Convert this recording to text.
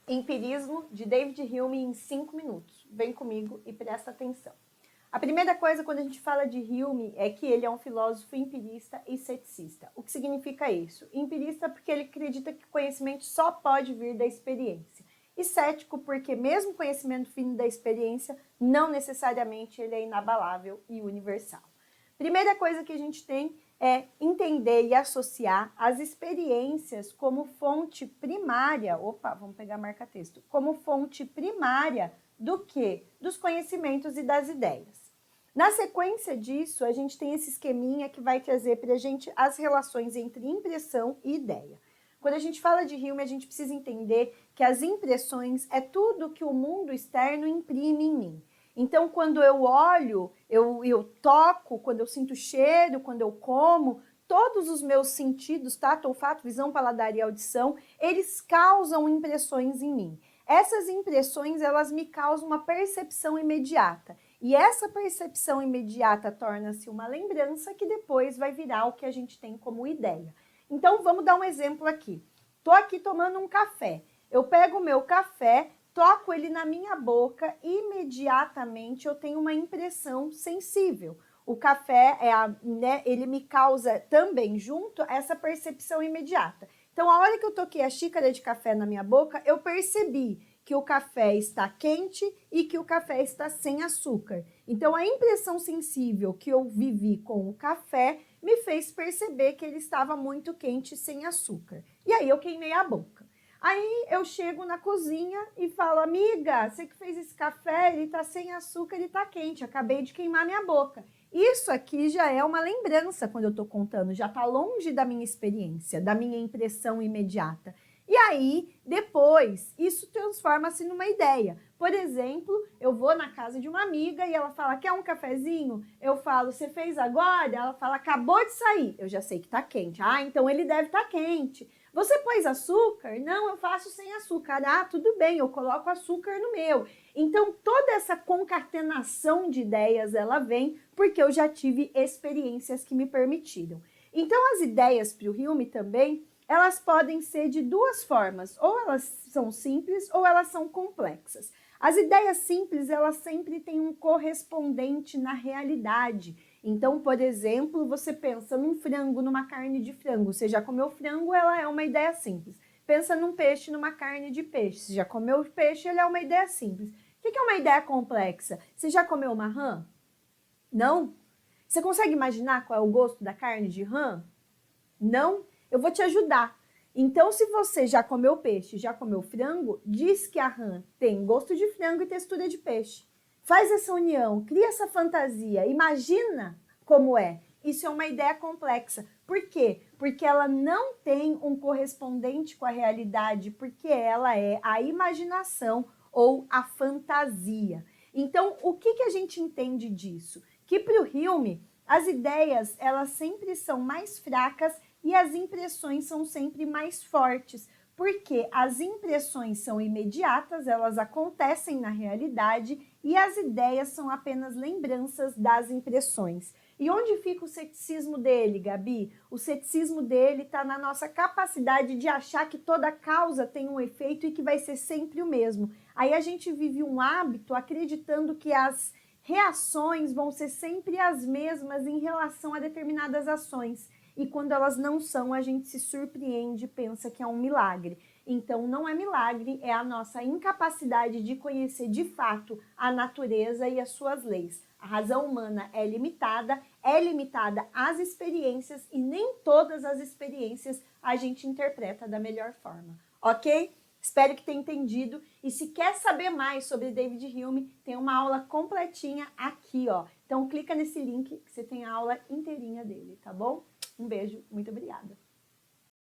Empirismo, de David Hume, em 5 minutos. Vem comigo e presta atenção. A primeira coisa, quando a gente fala de Hume, é que ele é um filósofo empirista e ceticista. O que significa isso? Empirista porque ele acredita que o conhecimento só pode vir da experiência. E cético porque mesmo o conhecimento vindo da experiência, não necessariamente ele é inabalável e universal. Primeira coisa que a gente tem é entender e associar as experiências como fonte primária, vamos pegar marca-texto, como fonte primária do quê? Dos conhecimentos e das ideias. Na sequência disso, a gente tem esse esqueminha que vai trazer para a gente as relações entre impressão e ideia. Quando a gente fala de Hume, a gente precisa entender que as impressões é tudo que o mundo externo imprime em mim. Então, quando eu olho, eu toco, quando eu sinto cheiro, quando eu como, todos os meus sentidos, tato, olfato, visão, paladar e audição, eles causam impressões em mim. Essas impressões, elas me causam uma percepção imediata. E essa percepção imediata torna-se uma lembrança que depois vai virar o que a gente tem como ideia. Então, vamos dar um exemplo aqui. Estou aqui tomando um café. Eu pego o meu café, toco ele na minha boca e imediatamente eu tenho uma impressão sensível. O café, ele me causa também junto essa percepção imediata. Então, a hora que eu toquei a xícara de café na minha boca, eu percebi que o café está quente e que o café está sem açúcar. Então, a impressão sensível que eu vivi com o café me fez perceber que ele estava muito quente e sem açúcar. E aí eu queimei a boca. Aí eu chego na cozinha e falo, amiga, você que fez esse café, ele tá sem açúcar, ele tá quente, acabei de queimar minha boca. Isso aqui já é uma lembrança quando eu tô contando, já tá longe da minha experiência, da minha impressão imediata. E aí, depois, isso transforma-se numa ideia. Por exemplo, eu vou na casa de uma amiga e ela fala, quer um cafezinho? Eu falo, você fez agora? Ela fala, acabou de sair. Eu já sei que tá quente. Ah, então ele deve estar quente. Você pôs açúcar? Não, eu faço sem açúcar. Ah, tudo bem, eu coloco açúcar no meu. Então, toda essa concatenação de ideias, ela vem porque eu já tive experiências que me permitiram. Então, as ideias para o Hume também, elas podem ser de duas formas. Ou elas são simples ou elas são complexas. As ideias simples, elas sempre têm um correspondente na realidade. Então, por exemplo, você pensa num frango, numa carne de frango. Você já comeu frango, ela é uma ideia simples. Pensa num peixe, numa carne de peixe. Você já comeu peixe, ela é uma ideia simples. O que é uma ideia complexa? Você já comeu uma rã? Não? Você consegue imaginar qual é o gosto da carne de rã? Não? Eu vou te ajudar. Então, se você já comeu peixe, já comeu frango, diz que a rã tem gosto de frango e textura de peixe. Faz essa união, cria essa fantasia, imagina como é. Isso é uma ideia complexa. Por quê? Porque ela não tem um correspondente com a realidade, porque ela é a imaginação ou a fantasia. Então, o que a gente entende disso? Que para o Hume, as ideias, elas sempre são mais fracas e as impressões são sempre mais fortes, porque as impressões são imediatas, elas acontecem na realidade e as ideias são apenas lembranças das impressões. E onde fica o ceticismo dele, Gabi? O ceticismo dele está na nossa capacidade de achar que toda causa tem um efeito e que vai ser sempre o mesmo. Aí a gente vive um hábito acreditando que as reações vão ser sempre as mesmas em relação a determinadas ações. E quando elas não são, a gente se surpreende e pensa que é um milagre. Então, não é milagre, é a nossa incapacidade de conhecer de fato a natureza e as suas leis. A razão humana é limitada às experiências e nem todas as experiências a gente interpreta da melhor forma, ok? Espero que tenha entendido e se quer saber mais sobre David Hume, tem uma aula completinha aqui, ó. Então clica nesse link que você tem a aula inteirinha dele, tá bom? Um beijo, muito obrigada.